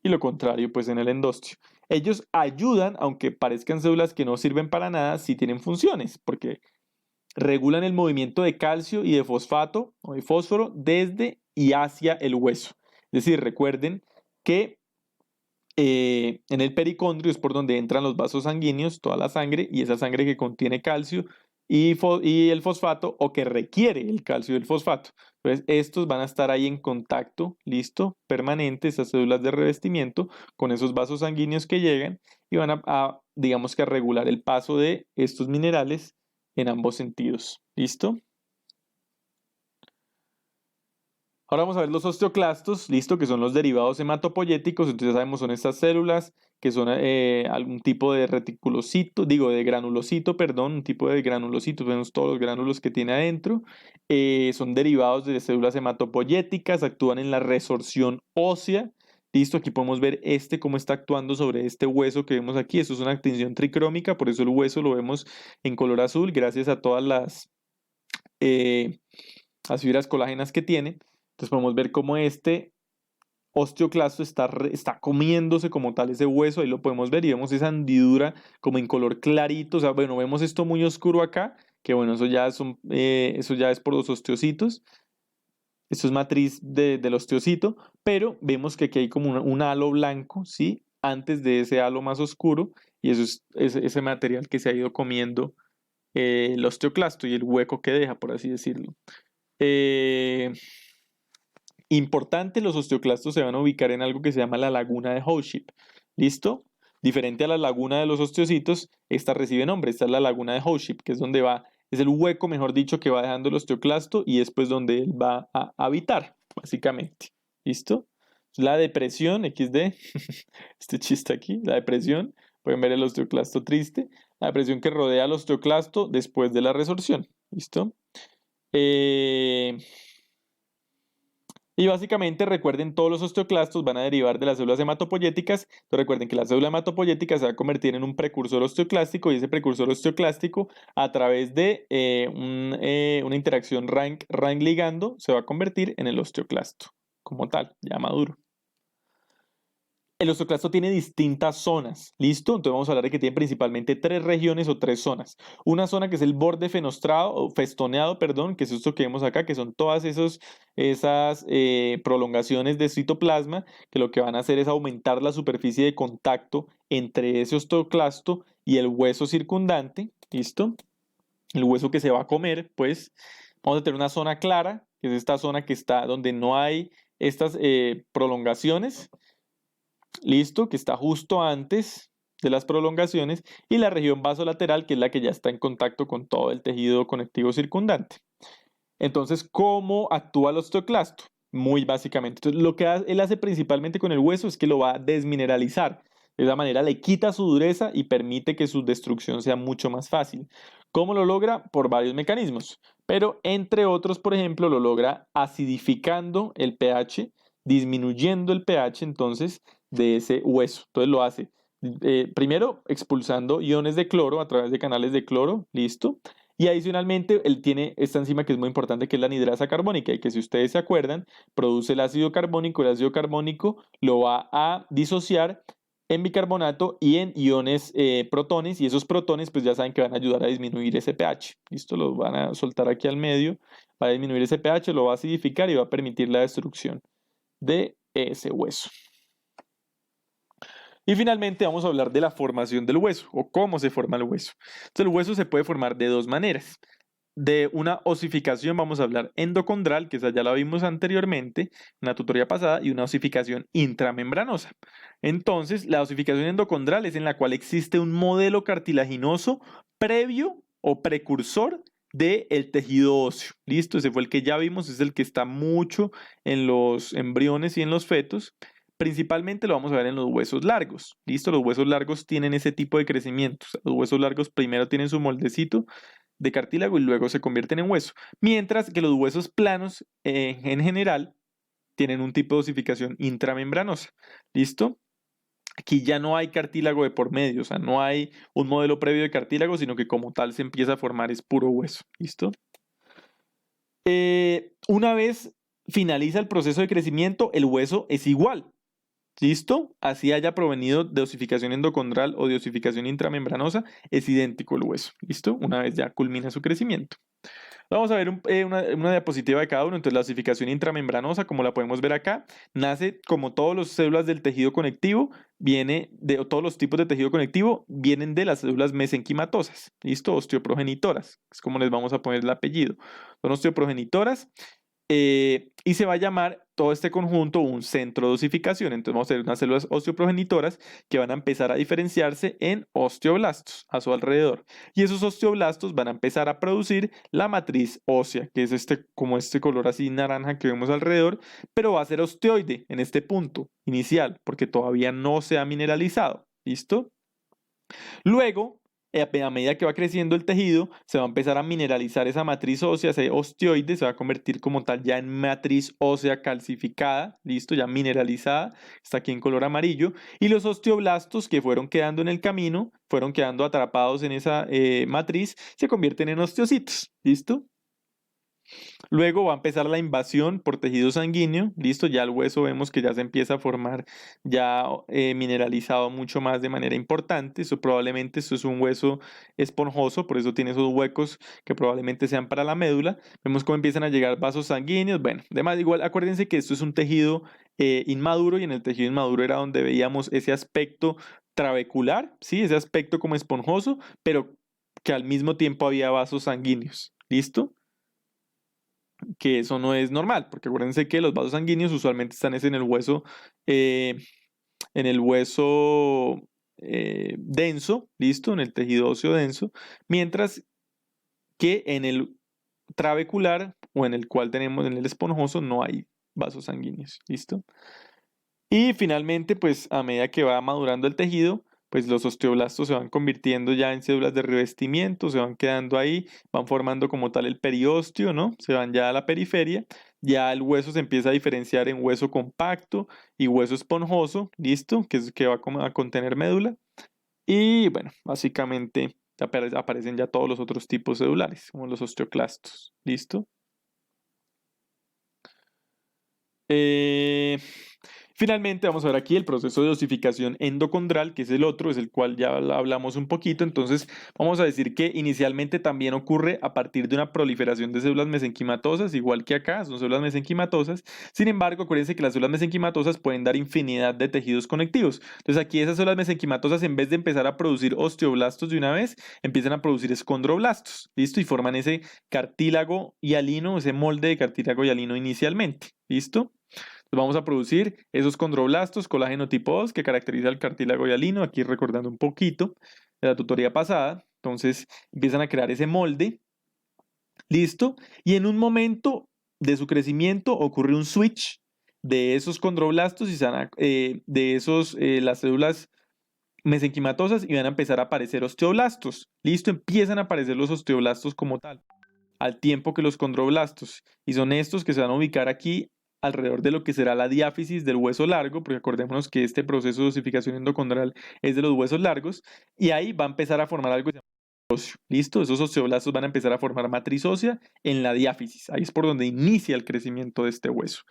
y lo contrario, pues en el endostio. Ellos ayudan, aunque parezcan células que no sirven para nada, sí tienen funciones, porque regulan el movimiento de calcio y de fosfato o de fósforo desde y hacia el hueso. Es decir, recuerden que en el pericondrio es por donde entran los vasos sanguíneos, toda la sangre, y esa sangre que contiene calcio y el fosfato o que requiere el calcio y el fosfato. Entonces, estos van a estar ahí en contacto, listo, permanente, esas células de revestimiento, con esos vasos sanguíneos que llegan y van digamos que a regular el paso de estos minerales en ambos sentidos. ¿Listo? Ahora vamos a ver los osteoclastos, listo, que son los derivados hematopoyéticos. Entonces ya sabemos, son estas células que son algún tipo de reticulocito, de granulocito, perdón, un tipo de granulocito, vemos todos los gránulos que tiene adentro. Son derivados de células hematopoyéticas, actúan en la resorción ósea. Listo, aquí podemos ver cómo está actuando sobre este hueso que vemos aquí. Eso es una actinción tricrómica, por eso el hueso lo vemos en color azul, gracias a todas las fibras colágenas que tiene. Entonces podemos ver cómo osteoclasto está comiéndose como tal ese hueso, ahí lo podemos ver y vemos esa hendidura como en color clarito, o sea, bueno, vemos esto muy oscuro acá, que bueno, eso ya es por los osteocitos, esto es matriz del osteocito, pero vemos que aquí hay como un halo blanco, ¿sí? Antes de ese halo más oscuro, y eso es ese material que se ha ido comiendo el osteoclasto y el hueco que deja, por así decirlo. Eh, Importante, los osteoclastos se van a ubicar en algo que se llama la laguna de Howship. ¿Listo? Diferente a la laguna de los osteocitos, esta recibe nombre. Esta es la laguna de Howship, que es donde va, es el hueco, mejor dicho, que va dejando el osteoclasto y es pues donde él va a habitar, básicamente. ¿Listo? La depresión, XD, este chiste aquí, la depresión, pueden ver el osteoclasto triste, la depresión que rodea al osteoclasto después de la resorción. ¿Listo? Eh, y básicamente recuerden, todos los osteoclastos van a derivar de las células hematopoyéticas. Entonces recuerden que la célula hematopoyética se va a convertir en un precursor osteoclástico y ese precursor osteoclástico a través de una interacción RANK ligando se va a convertir en el osteoclasto como tal, ya maduro. El osteoclasto tiene distintas zonas, ¿listo? Entonces vamos a hablar de que tiene principalmente tres regiones o tres zonas. Una zona que es el borde fenostrado, o festoneado, perdón, que es esto que vemos acá, que son todas esas prolongaciones de citoplasma, que lo que van a hacer es aumentar la superficie de contacto entre ese osteoclasto y el hueso circundante, ¿listo? El hueso que se va a comer, pues vamos a tener una zona clara, que es esta zona que está donde no hay estas prolongaciones. Listo, que está justo antes de las prolongaciones, y la región vasolateral, que es la que ya está en contacto con todo el tejido conectivo circundante. Entonces, ¿cómo actúa el osteoclasto? Muy básicamente. Entonces, lo que él hace principalmente con el hueso es que lo va a desmineralizar. De esa manera le quita su dureza y permite que su destrucción sea mucho más fácil. ¿Cómo lo logra? Por varios mecanismos. Pero entre otros, por ejemplo, lo logra acidificando el pH, disminuyendo el pH entonces de ese hueso. Entonces lo hace primero expulsando iones de cloro a través de canales de cloro, listo. Y adicionalmente, él tiene esta enzima que es muy importante, que es la anidrasa carbónica, y que si ustedes se acuerdan, produce el ácido carbónico. El ácido carbónico lo va a disociar en bicarbonato y en iones protones, y esos protones pues ya saben que van a ayudar a disminuir ese pH. Listo, los van a soltar aquí al medio, va a disminuir ese pH, lo va a acidificar y va a permitir la destrucción de ese hueso. Y finalmente vamos a hablar de la formación del hueso o cómo se forma el hueso. Entonces el hueso se puede formar de dos maneras. De una osificación vamos a hablar endocondral, que esa ya la vimos anteriormente en la tutoría pasada, y una osificación intramembranosa. Entonces, la osificación endocondral es en la cual existe un modelo cartilaginoso previo o precursor del tejido óseo. Listo, ese fue el que ya vimos, es el que está mucho en los embriones y en los fetos. Principalmente lo vamos a ver en los huesos largos. Listo, los huesos largos tienen ese tipo de crecimiento. Los huesos largos primero tienen su moldecito de cartílago y luego se convierten en hueso. Mientras que los huesos planos, en general, tienen un tipo de osificación intramembranosa. ¿Listo? Aquí ya no hay cartílago de por medio, o sea, no hay un modelo previo de cartílago, sino que como tal se empieza a formar es puro hueso. ¿Listo? Una vez finaliza el proceso de crecimiento, el hueso es igual. ¿Listo? Así haya provenido de osificación endocondral o de osificación intramembranosa, es idéntico el hueso. ¿Listo? Una vez ya culmina su crecimiento. Vamos a ver una diapositiva de cada uno. Entonces, la osificación intramembranosa, como la podemos ver acá, nace como todas las células del tejido conectivo, o todos los tipos de tejido conectivo vienen de las células mesenquimatosas, ¿listo? Osteoprogenitoras, es como les vamos a poner el apellido. Son osteoprogenitoras. Y se va a llamar todo este conjunto un centro de osificación. Entonces vamos a tener unas células osteoprogenitoras que van a empezar a diferenciarse en osteoblastos a su alrededor. Y esos osteoblastos van a empezar a producir la matriz ósea, que es como este color así naranja que vemos alrededor, pero va a ser osteoide en este punto inicial, porque todavía no se ha mineralizado. ¿Listo? Luego, a medida que va creciendo el tejido, se va a empezar a mineralizar esa matriz ósea, ese osteoide, se va a convertir como tal ya en matriz ósea calcificada, listo, ya mineralizada, está aquí en color amarillo, y los osteoblastos que fueron quedando en el camino, fueron quedando atrapados en esa matriz, se convierten en osteocitos, listo. Luego va a empezar la invasión por tejido sanguíneo, listo, ya el hueso vemos que ya se empieza a formar ya mineralizado mucho más de manera importante, eso probablemente esto es un hueso esponjoso, por eso tiene esos huecos que probablemente sean para la médula, vemos cómo empiezan a llegar vasos sanguíneos, bueno, además igual acuérdense que esto es un tejido inmaduro y en el tejido inmaduro era donde veíamos ese aspecto trabecular, ¿sí? Ese aspecto como esponjoso, pero que al mismo tiempo había vasos sanguíneos, ¿listo? Que eso no es normal, porque acuérdense que los vasos sanguíneos usualmente están en el hueso, eh, en el hueso denso, listo, en el tejido óseo denso, mientras que en el trabecular o en el cual tenemos en el esponjoso no hay vasos sanguíneos, listo. Y finalmente, pues a medida que va madurando el tejido, pues los osteoblastos se van convirtiendo ya en células de revestimiento, se van quedando ahí, van formando como tal el periósteo, ¿no? Se van ya a la periferia, ya el hueso se empieza a diferenciar en hueso compacto y hueso esponjoso, ¿listo? Que es que va a contener médula. Y bueno, básicamente aparecen ya todos los otros tipos celulares, como los osteoclastos, ¿listo? Eh, Finalmente, vamos a ver aquí el proceso de osificación endocondral, que es el otro, es el cual ya hablamos un poquito. Entonces, vamos a decir que inicialmente también ocurre a partir de una proliferación de células mesenquimatosas, igual que acá, son células mesenquimatosas. Sin embargo, acuérdense que las células mesenquimatosas pueden dar infinidad de tejidos conectivos. Entonces, aquí esas células mesenquimatosas, en vez de empezar a producir osteoblastos de una vez, empiezan a producir escondroblastos, ¿listo? Y forman ese cartílago hialino, ese molde de cartílago hialino inicialmente, ¿listo? Vamos a producir esos condroblastos, colágeno tipo 2, que caracteriza el cartílago hialino, aquí recordando un poquito de la tutoría pasada. Entonces empiezan a crear ese molde, listo, y en un momento de su crecimiento ocurre un switch de esos condroblastos y de esos, las células mesenquimatosas y van a empezar a aparecer osteoblastos. Listo, empiezan a aparecer los osteoblastos como tal al tiempo que los condroblastos. Y son estos que se van a ubicar aquí alrededor de lo que será la diáfisis del hueso largo, porque acordémonos que este proceso de osificación endocondral es de los huesos largos, y ahí va a empezar a formar algo que se llama óseo. ¿Listo? Esos osteoblastos van a empezar a formar matriz ósea en la diáfisis. Ahí es por donde inicia el crecimiento de este hueso.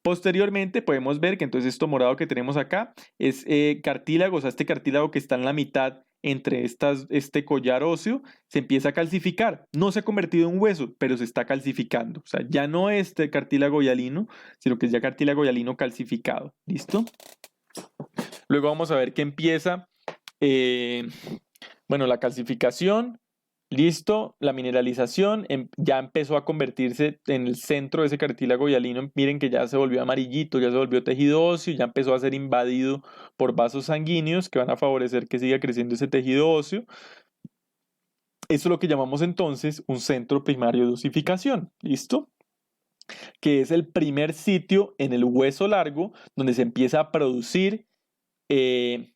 Posteriormente podemos ver que entonces esto morado que tenemos acá es cartílago, o sea, este cartílago que está en la mitad entre este collar óseo se empieza a calcificar. No se ha convertido en hueso, pero se está calcificando. O sea, ya no es este cartílago hialino, sino que es ya cartílago hialino calcificado. ¿Listo? Luego vamos a ver que empieza, eh, bueno, la calcificación. Listo, la mineralización ya empezó a convertirse en el centro de ese cartílago hialino. Miren que ya se volvió amarillito, ya se volvió tejido óseo, ya empezó a ser invadido por vasos sanguíneos que van a favorecer que siga creciendo ese tejido óseo. Eso es lo que llamamos entonces un centro primario de osificación. ¿Listo? Que es el primer sitio en el hueso largo donde se empieza a producir eh,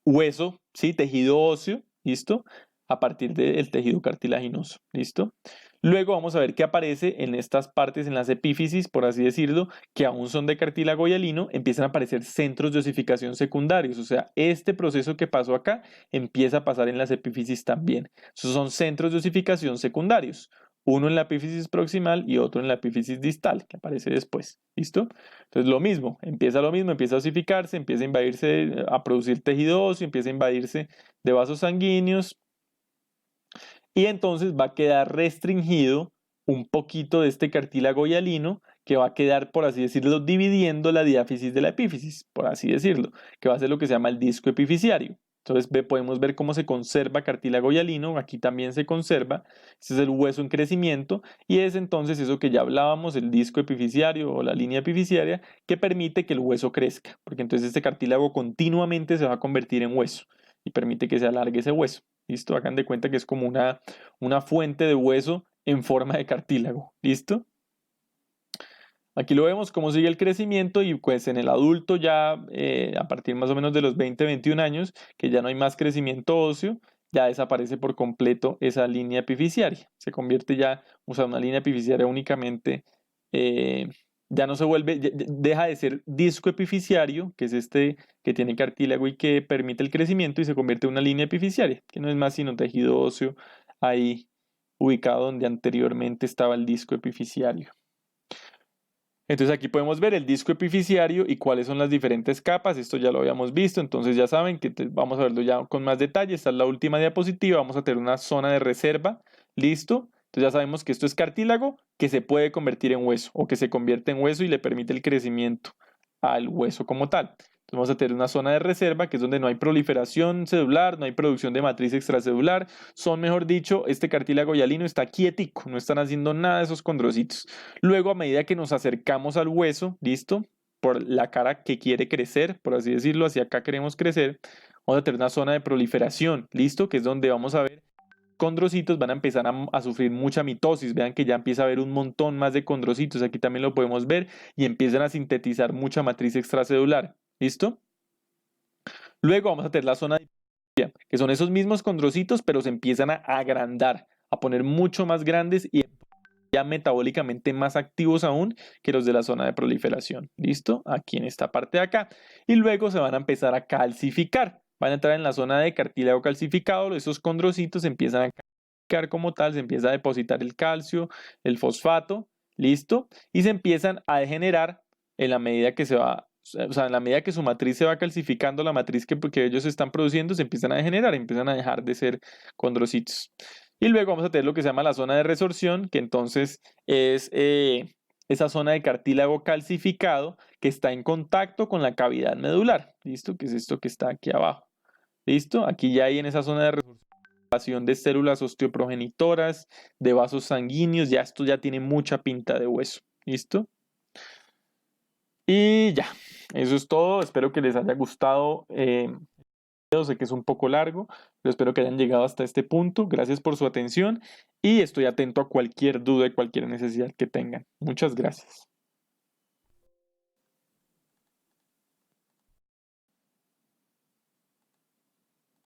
hueso, ¿sí? Tejido óseo, ¿listo? A partir del tejido cartilaginoso, ¿listo? Luego vamos a ver que aparece en estas partes, en las epífisis, por así decirlo, que aún son de cartílago hialino, empiezan a aparecer centros de osificación secundarios, o sea, este proceso que pasó acá empieza a pasar en las epífisis también. Esos son centros de osificación secundarios, uno en la epífisis proximal y otro en la epífisis distal, que aparece después, ¿listo? Entonces lo mismo, empieza a osificarse, empieza a invadirse, a producir tejido óseo, empieza a invadirse de vasos sanguíneos y entonces va a quedar restringido un poquito de este cartílago hialino que va a quedar, por así decirlo, dividiendo la diáfisis de la epífisis, por así decirlo, que va a ser lo que se llama el disco epifisiario. Entonces podemos ver cómo se conserva cartílago hialino, aquí también se conserva, este es el hueso en crecimiento y es entonces eso que ya hablábamos, el disco epifisiario o la línea epifisiaria que permite que el hueso crezca, porque entonces este cartílago continuamente se va a convertir en hueso y permite que se alargue ese hueso. ¿Listo? Hagan de cuenta que es como una fuente de hueso en forma de cartílago. ¿Listo? Aquí lo vemos cómo sigue el crecimiento y pues en el adulto ya a partir más o menos de los 20-21 años, que ya no hay más crecimiento óseo, ya desaparece por completo esa línea epifisiaria. Se convierte ya, o sea, una línea epifisiaria únicamente, eh, ya no se vuelve, deja de ser disco epifisiario, que es este que tiene cartílago y que permite el crecimiento y se convierte en una línea epifisiaria, que no es más sino tejido óseo ahí ubicado donde anteriormente estaba el disco epifisiario. Entonces aquí podemos ver el disco epifisiario y cuáles son las diferentes capas. Esto ya lo habíamos visto, entonces ya saben que vamos a verlo ya con más detalle. Esta es la última diapositiva. Vamos a tener una zona de reserva. ¿Listo? Entonces ya sabemos que esto es cartílago que se puede convertir en hueso o que se convierte en hueso y le permite el crecimiento al hueso como tal. Entonces vamos a tener una zona de reserva que es donde no hay proliferación celular, no hay producción de matriz extracelular. Son, mejor dicho, este cartílago hialino está quietico, no están haciendo nada de esos condrocitos. Luego, a medida que nos acercamos al hueso, ¿listo? Por la cara que quiere crecer, por así decirlo, hacia acá queremos crecer, vamos a tener una zona de proliferación, ¿listo? Que es donde vamos a ver condrocitos, van a empezar a sufrir mucha mitosis. Vean que ya empieza a haber un montón más de condrocitos, aquí también lo podemos ver, y empiezan a sintetizar mucha matriz extracelular, ¿listo? Luego vamos a tener la zona de hipertrofia, que son esos mismos condrocitos, pero se empiezan a agrandar, a poner mucho más grandes y ya metabólicamente más activos aún que los de la zona de proliferación. ¿Listo? Aquí en esta parte de acá. Y luego se van a empezar a calcificar. Van a entrar en la zona de cartílago calcificado. Esos condrocitos se empiezan a calcificar como tal. Se empieza a depositar el calcio, el fosfato. ¿Listo? Y se empiezan a degenerar en la medida que se va. O sea, en la medida que su matriz se va calcificando, la matriz que ellos están produciendo se empiezan a degenerar, empiezan a dejar de ser condrocitos. Y luego vamos a tener lo que se llama la zona de resorción, que entonces es esa zona de cartílago calcificado que está en contacto con la cavidad medular. ¿Listo? Que es esto que está aquí abajo. ¿Listo? Aquí ya hay en esa zona de resorción de células osteoprogenitoras, de vasos sanguíneos, ya esto ya tiene mucha pinta de hueso. ¿Listo? Y ya, eso es todo. Espero que les haya gustado. Sé que es un poco largo, pero espero que hayan llegado hasta este punto. Gracias por su atención y estoy atento a cualquier duda y cualquier necesidad que tengan. Muchas gracias.